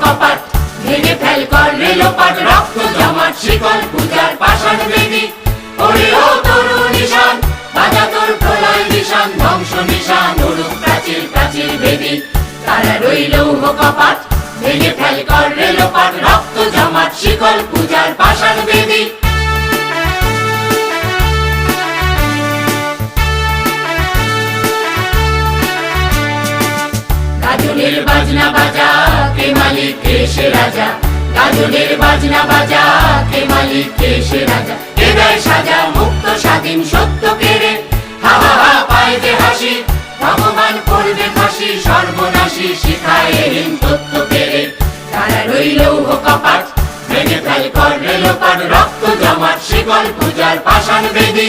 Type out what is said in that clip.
কপাট, ভেঙে ফেল কর রেলোপাট, রক্ত জমাট শিকল পূজার পাষাণ বেদী। ওরে ও তরু নিশান, বাজা তোর প্রলয় নিশান, ধ্বংস নিশান উড়ুক প্রাচীর প্রাচীর বেদী। তারা রইল কপাট, ভেঙে ফেল কর রেলোপাট, রক্ত জমাট শিকল পূজার পাষাণ বেদী। গাজনের বাজনা বাজা, কে মালিক কে সে রাজা। গাজনের বাজনা বাজা, কে মালিক কে সে রাজা। কে দেয় সাজা মুক্ত স্বাধীন সত্য কেড়ে, হা হা হা পায় যে হাসি। ভগবান করবে ফাঁসি সর্বনাশী, শিখায় হীন তত্ত্ব কেড়ে। তারা রইল কপাট, ভেঙে ফেল কর রেলোপাট, রক্ত জমাট শিকল পূজার পাষাণ বেদী।